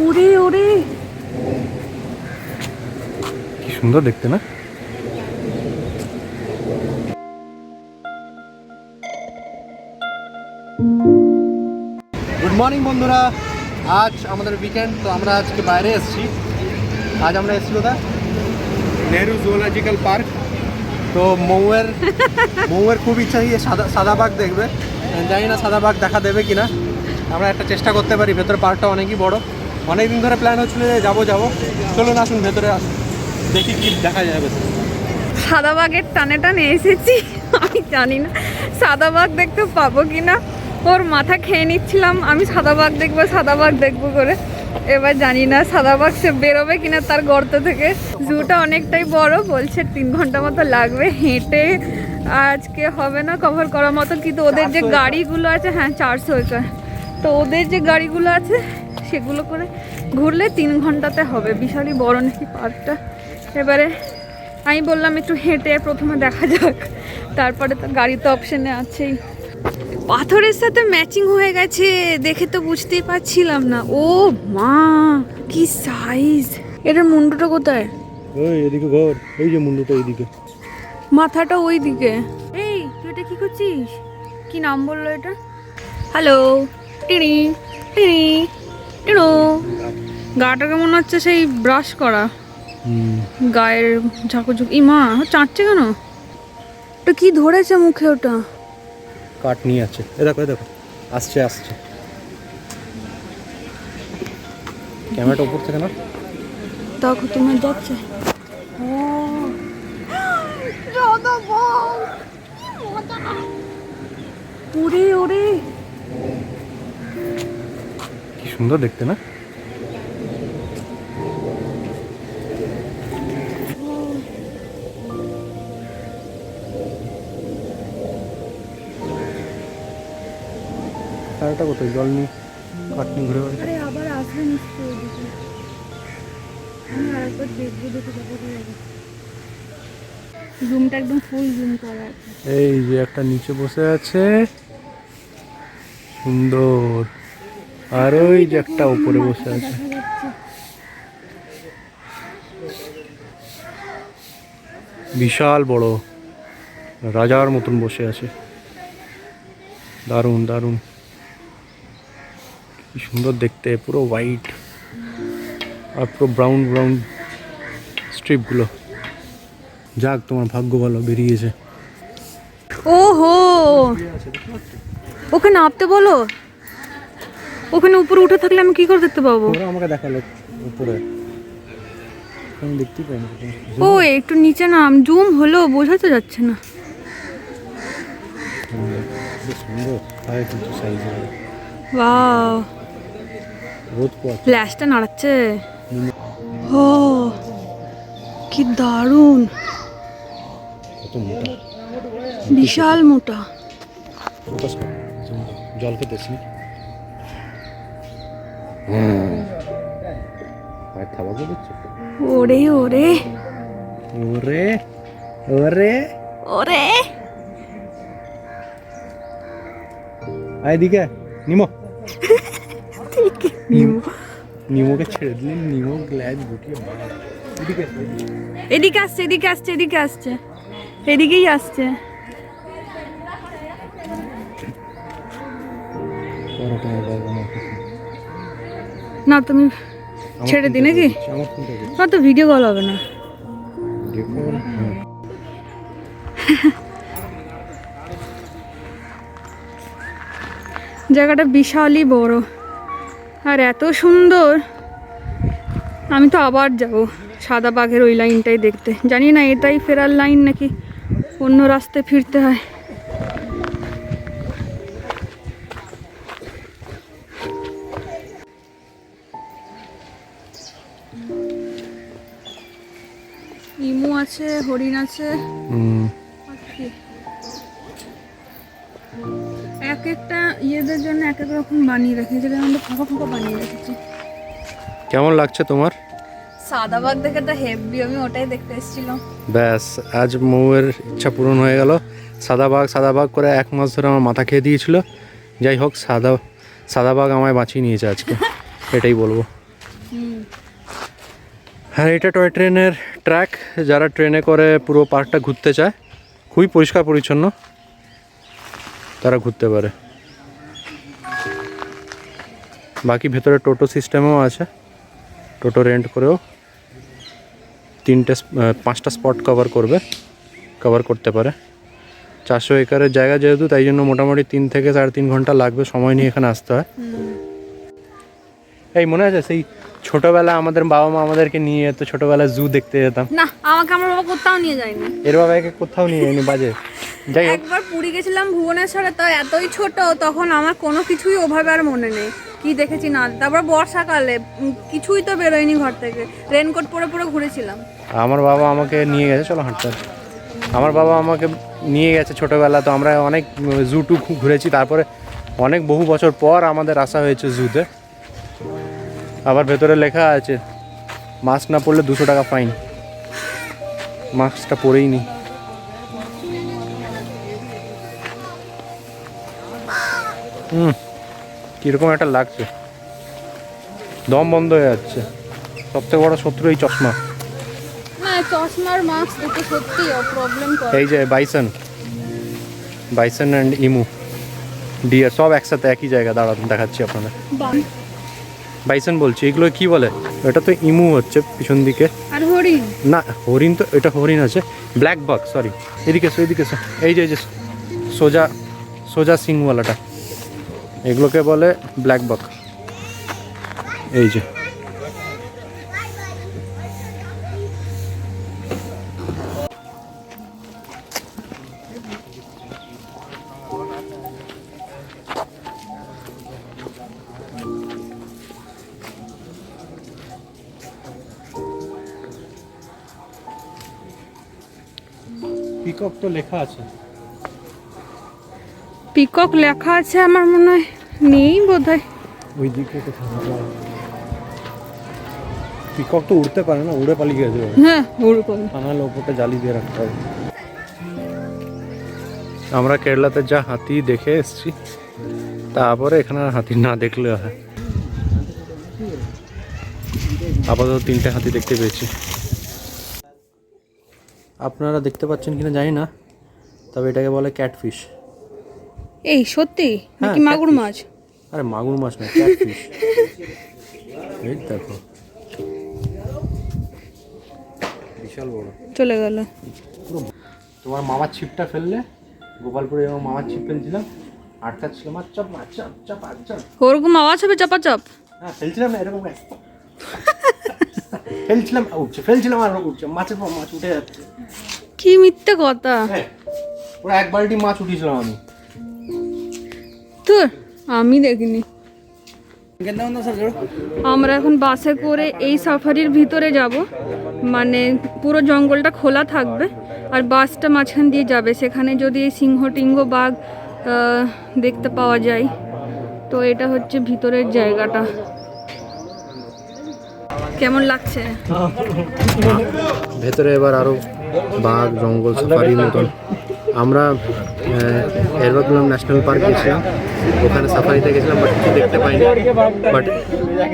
ওরে ওরে কি সুন্দর দেখতে না? গুড মর্নিং বন্ধুরা, আজ আমাদের উইকেন্ড। তো আমরা আজকে বাইরে এসেছি। আজ আমরা এসেছি কোথায়? Nehru zoological park. তো মৌয়ের খুব ইচ্ছা সাদা বাঘ দেখবে। জানি না সাদা বাঘ দেখা দেবে কিনা। আমরা একটা চেষ্টা করতে পারি। ভেতরে পার্কটা অনেকই বড়, অনেক দিন ধরে প্ল্যান হচ্ছিল যে যাবো। চলুন আসুন ভেতরে আসুন, দেখি কি দেখা যায় ভেতরে। সাদা বাঘের টানে এসেছি। আমি জানি না সাদা বাঘ দেখতে পাবো কিনা। ওর মাথা খেয়ে নিচ্ছিলাম আমি, সাদা বাঘ দেখবো করে। এবার জানি না সাদা বাঘ সে বেরোবে কিনা তার গর্ত থেকে। জুটা অনেকটাই বড়, বলছে 3 ঘন্টা মতো লাগবে হেঁটে। আজকে হবে না কভার করার মতো, কিন্তু ওদের যে গাড়িগুলো আছে, হ্যাঁ 400 একর, তো ওদের যে গাড়িগুলো আছে সেগুলো করে ঘুরলে 3 ঘন্টাতে হবে। বিশালই বড় নাকি পার্কটা। এবারে আমি বললাম একটু হেঁটে প্রথমে দেখা যাক, তারপরে তো গাড়ি তো অপশানে আছেই। পাথরের সাথে ম্যাচিং হয়ে গেছে, দেখে তো বুঝতেই পারছিলাম না। ও মা, কি সাইজ! এটার মুন্ডুটা কোথায়? ওই এদিকে ঘর, এই যে মুন্ডুটা এইদিকে, মাথাটা ওই দিকে। এই তুই এটা কি করছিস? কি নাম বললো এটা? হ্যালো, টিনি টিনি টিনো। গাটাকে মনে হচ্ছে সেই ব্রাশ করা, গায়ের ঝাঁকুঝুক। ইমা চাটছে কেন? ওটা কি ধরেছে মুখে? ওটা কাঠ নিয়ে আছে। এ দেখো আসছে ক্যামেরাটা উপর থেকে না, দেখো তোমার যাচ্ছে। ওরে ওরে কি সুন্দর দেখতে না? কারটা কোথায়? জল নিয়ে কাঠ নিয়ে ঘুরে বেড়াচ্ছে। আরে আবার আসবে নিশ্চয়ই ওদিকে। আমি আরেকবার দেখবো, দেখে যাবো। জুমটা একদম ফুল জুম করা আছে। এই যে একটা নিচে বসে আছে, সুন্দর। আর ওই যে একটা উপরে বসে আছে, বিশাল বড়, রাজার মতন বসে আছে। দারুণ দারুণ, কি সুন্দর দেখতে। পুরো হোয়াইট আর পুরো ব্রাউন স্ট্রিপগুলো। যাক, তোমার ভাগ্য ভালো, বেরিয়েছে। ওহো, ওখানে নামতে বলো। ওখানে উপরে উঠে থাকলে আমি কি করে দেখতে পাবো? আমাকে দেখালো উপরে, আমি দেখতেই পাইনি। ও একটু নিচে নাম, জুম হলো, বোঝা তো যাচ্ছে না। সুন্দর, আর কিছু সাইজ ওয়াও, রোদ পোয়াচ্ছে, ফ্ল্যাশটা নাড়াচ্ছে। ও কি দারুণ, কত মোটা, বিশাল মোটা। জল খেতেছি। থাবাকে দিচ্ছে। ওরে ওরে ওরে ওরে ওরে, এদিকে নিমো, নিমোকে ছেড়ে দিলেন। নিমো গ্লাস গুটিয়ে এদিকে আসছে, এদিকেই আসছে। না তুমি ছেড়ে দি নাকি? না তো ভিডিও কল হবে না। জায়গাটা বিশালই বড় আর এত সুন্দর। আমি তো আবার যাব সাদা বাঘের ওই লাইনটাই দেখতে। জানি না এটাই ফেরার লাইন নাকি অন্য রাস্তায় ফিরতে হয়। ইমু আছে, হরিণ আছে, এক একটা ইয়েদের জন্য এক এক রকম বানিয়ে রেখেছে, যেমন ফাঁকা বানিয়ে রেখেছে। কেমন লাগছে তোমার? সাদা বাঘ দেখে তো হেভি, আমি ওটাই দেখতে এসেছিলাম। ব্যাস, আজ মৌয়ের ইচ্ছা পূরণ হয়ে গেল। সাদা বাঘ করে 1 মাস ধরে আমার মাথা খেয়ে দিয়েছিল। যাই হোক, সাদাবাগ আমায় বাঁচিয়ে নিয়েছে আজকে, এটাই বলবো। হ্যাঁ, এটা টয় ট্রেনের ট্র্যাক, যারা ট্রেনে করে পুরো পার্কটা ঘুরতে চায়, খুবই পরিষ্কার পরিচ্ছন্ন, তারা ঘুরতে পারে। বাকি ভেতরে টোটো সিস্টেমও আছে, টোটো রেন্ট করেও 5টা স্পট কভার করতে পারে। 400 একরের জায়গা যেহেতু, তাই জন্য মোটামুটি 3 থেকে 3.5 ঘন্টা লাগবে সময় নিয়ে এখানে আসতে হয়। এই মনে আছে সেই ছোটবেলা আমাদের বাবা মা আমাদেরকে নিয়ে যেত, ছোটবেলায় জু দেখতে যেতাম? না, আমাকে আমার বাবা কোথাও নিয়ে যায়নি। এর বাবা একে কোথাও নিয়ে যায়নি, বাজে। যাই হোক, একবার পুরী গেছিলাম ভুবনেশ্বরে, তো এতই ছোট তখন আমার কোনো কিছুই ওভাবে আর মনে নেই কি দেখেছি না। তারপর বর্ষাকালে কিছুই তো বেরোয়নি ঘর থেকে, রেনকোট পরে পরে ঘুরেছিলাম। আমার বাবা আমাকে নিয়ে গেছে, চলো হাঁটতে। আমার বাবা আমাকে নিয়ে গেছে ছোটোবেলা, তো আমরা অনেক জু টু ঘুরেছি। তারপরে অনেক বহু বছর পর আমাদের আসা হয়েছে জুতে। আবার ভেতরে লেখা আছে মাস্ক না পরলে 200 টাকা ফাইন। মাস্কটা পরেই নি। কীরকম একটা লাগছে, দম বন্ধ হয়ে যাচ্ছে। সবথেকে বড় শত্রু এই চশমা। না, চশমার মাস্ক দুটো সত্যি প্রবলেম করে। এই যে বাইসন অ্যান্ড ইমু, ডিয়ার সব একসাথে একই জায়গা দাঁড়াতে দেখাচ্ছি আপনাদের। বাইসন বলছি, এগুলো কি বলে? এটা তো ইমু হচ্ছে পিছন দিকে। আর হরিণ? না, হরিণ তো, এটা হরিণ আছে। ব্ল্যাক বাক, সরি, এদিকে এসো। এই যে সোজা সিংওয়ালাটা, এগুলোকে বলে ব্ল্যাক বাক। এই যে পিকক তো লেখা আছে। পিকক লেখা আছে, আমার মনে হয় নেই বোধহয়। ওই দিকে পিকক তো উড়তে পারে না, উড়ে পালিয়ে গেছে। হ্যাঁ, ওরকম। নাহলে ওপরটা জালি দিয়ে রাখতে হবে। আমরা কেরালাতে যা হাতি দেখে এসেছি, তারপরে এখানে হাতি না দেখলে হয়। আপাতত 3টে হাতি দেখতে পেয়েছি। আপনারা দেখতে পাচ্ছেন কিনা জানি না, তবে এটাকে বলে ক্যাটফিশ। এই সত্যি নাকি মাগুর মাছ? আরে মাগুর মাছ না, ক্যাটফিশ। এই দেখো, বিশাল বড়। চলে গেল। তোমার মামার ছিপটা ফেললে, গোপালপুরে এবং মামার ছিপ ফেলছিলাম, আটকাচ্ছিলাম, ওরকম আওয়াজ হবে চাপাচাপ? হ্যাঁ, ফেলছিলাম না এরকম, ফেলছিলাম উঠছে, ফেলছিলাম আর উঠছে, মাছের পর মাছ উঠে যাচ্ছে। কি মিথ্যে কথা! পুরো 1 বালতি মাছ উঠিয়েছিলাম আমি। তোর আমি দেখিনি। আমরা এখন বাসে করে এই সাফারির ভিতরে যাব, মানে পুরো জঙ্গলটা খোলা থাকবে আর বাসটা মাঝখান দিয়ে যাবে। সেখানে যদি এই সিংহ টিংহ বাঘ দেখতে পাওয়া যায়। তো এটা হচ্ছে ভিতরের জায়গাটা। কেমন লাগছে? ভেতরে এবার আরো বাঘ, জঙ্গল, সাফারির মতন। আমরা এরবাকুলাম ন্যাশনাল পার্ক গেছিলাম, ওখানে সাফারিতে গেছিলাম, বাট কিছু দেখতে পাইনি। বাট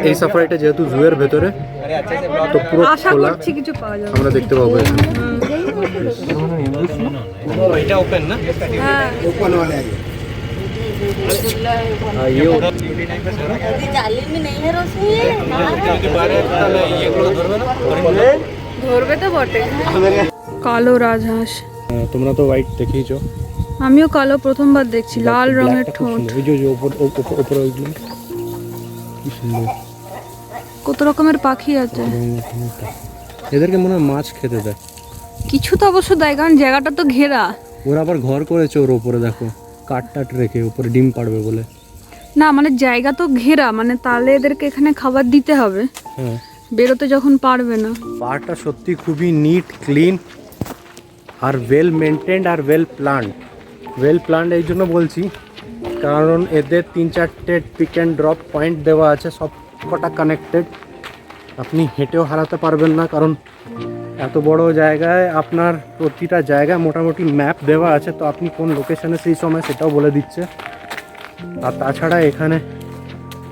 এই সাফারিটা যেহেতু জুয়ের ভেতরে, তো পুরো খোলা, কিছু পাওয়া যাবে, আমরা দেখতে পাবো এখানে। এটা ওপেন না? হ্যাঁ, ওপেন वाला है। ধরবে তো বটে। কালো রাজহাঁস। তোমরা তো হোয়াইট দেখেইছো, আমিও কালো প্রথমবার দেখছি। লাল রঙের ঠোঁট, ওই যে উপরে ওইগুলো কি সুন্দর। কত রকমের পাখি আছে। এদেরকে মনে হয় মাছ খেতে দেয়। কিছু তো অবশ্য দেয়, কারণ জায়গাটা তো ঘেরা। ওরা আবার ঘর করেছে ওর উপরে, দেখো কাঠ টাট রেখে, উপরে ডিম পাড়বে বলে। না মানে জায়গা তো ঘেরা, মানে তাহলে এদেরকে এখানে খাবার দিতে হবে। হ্যাঁ, বেরোতে যখন পারবে না। পার্কটা সত্যি খুবই NEET, clean are well maintained are well planned. এই জন্য বলছি কারণ এদের 3-4টে পিক অ্যান্ড ড্রপ পয়েন্ট দেওয়া আছে, সব কটা কানেক্টেড। আপনি হেঁটেও হারাতে পারবেন না, কারণ এত বড় জায়গায় আপনার প্রতিটা জায়গায় মোটামুটি ম্যাপ দেওয়া আছে, তো আপনি কোন লোকেশনে সেই সময় সেটাও বলে দিচ্ছে। আর তাছাড়া এখানে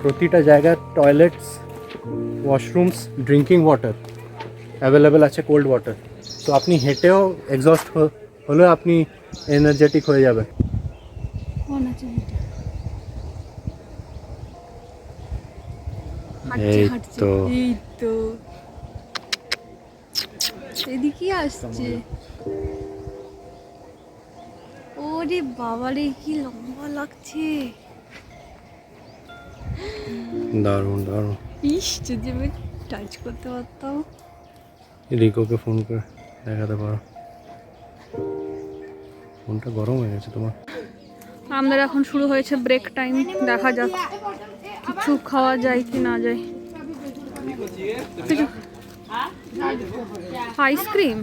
প্রতিটা জায়গায় টয়লেটস, ওয়াশরুমস, ড্রিঙ্কিং ওয়াটার অ্যাভেলেবেল আছে, কোল্ড ওয়াটার। তো আপনি হেঁটেও এক্সস্ট হলেও আপনি এনার্জেটিক হয়ে যাবে। এই তো এদিকে আসছে। ওরে বাবারে কি লম্বা লাগছে। দারুণ দারুণ। ইস, যদি আমি টাচ করতে পারতাম। রিকোকে ফোন করে দেখাতে পারো। ফোনটা গরম হয়ে গেছে তোমার। আমাদের এখন শুরু হয়েছে ব্রেক টাইম। দেখা যাক কিছু খাওয়া যায় কি না যায়। আইসক্রিম,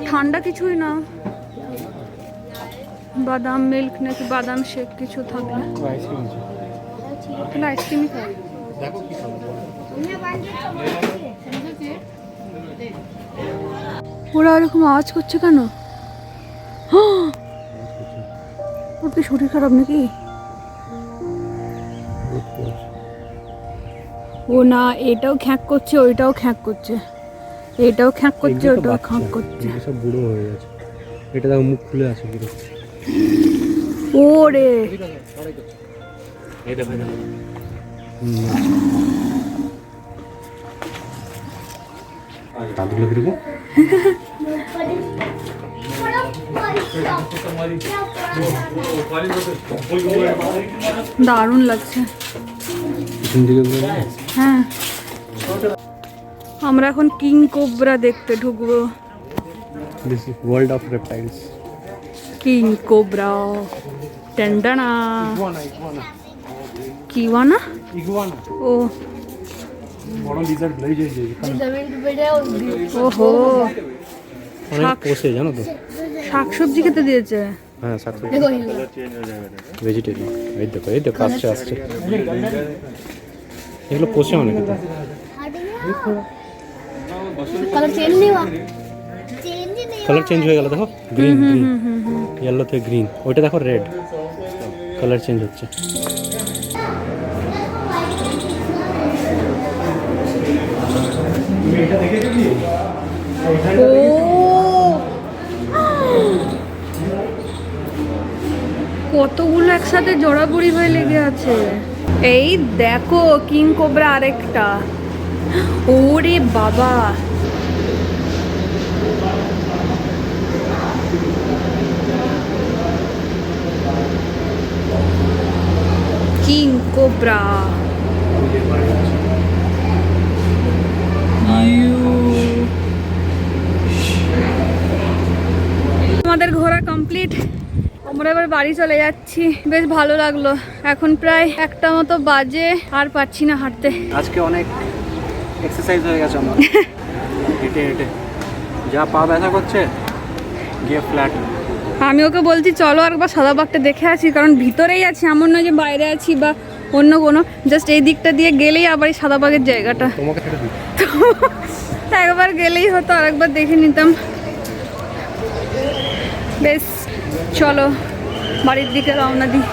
ঠান্ডা কিছুই না, বাদাম মিল্ক নাকি বাদাম শেক কিছু থাকলে তাহলে আইসক্রিমই খাই। ওরা এরকম আওয়াজ করছে কেন? ওর কি শরীর খারাপ নাকি? ও না, এটাও খ্যাঁক করছে, ওইটাও খ্যাঁক করছে, এটাও খ্যাঁক করছে, ওটাও খ্যাঁক করছে। সব বুড়ো হয়ে গেছে। এটা দেখো মুখ খুলে আছে পুরো। ওরে এই দেখো দাদুগুলো কিরকম দারুণ লাগছে। হ্যাঁ, আমরা এখন কিং কোবরা দেখতে ঢুকবো। This is world of reptiles. King cobra টেন্ডানা কিওয়ানা ইগুয়ানা। ও বড় লিজার্ড ব্লেজ এই যে ওহো, অনেক পোষে জানো তো। শাকসবজি খেতে দিয়েছে। হ্যাঁ, শাকসবজি ভেজিটেরিয়ান। এই দেখো আসছে আসছে। এগুলো পোষে অনেক। কালার চেঞ্জ হয়ে গেল দেখো, গ্রিন গ্রিন, ইয়েলো থেকে গ্রিন, ওইটা দেখো রেড, কালার চেঞ্জ হচ্ছে। কতগুলো একসাথে জড়াবড়ি হয়ে লেগে আছে। এই দেখো কিং কোবরা আরেকটা। ওরে বাবা, কিং কোবরা। আমাদের ঘোরা কমপ্লিট, আমরা এবার বাড়ি চলে যাচ্ছি। বেশ ভালো লাগলো। এখন প্রায় 1টা মতো বাজে, আর পারছি না হাঁটতে। আজকে অনেক এক্সারসাইজ হয়ে গেছে আমার। হেঁটে হেঁটে যা পা ব্যথা করছে, গিয়ে ফ্ল্যাট। আমি ওকে বলছি চলো একবার সাদাবাগটা দেখে আসি, কারণ ভিতরেই আছি, এমন নয় যে বাইরে আছি বা অন্য কোনো, জাস্ট এই দিকটা দিয়ে গেলেই আবার এই সাদাবাগের জায়গাটা। তোমাকে ছেড়ে দিই, একবার গেলেই হতো, আর একবার দেখে নিতাম। বেশ, চলো বাড়ির দিকে রওনা দিই।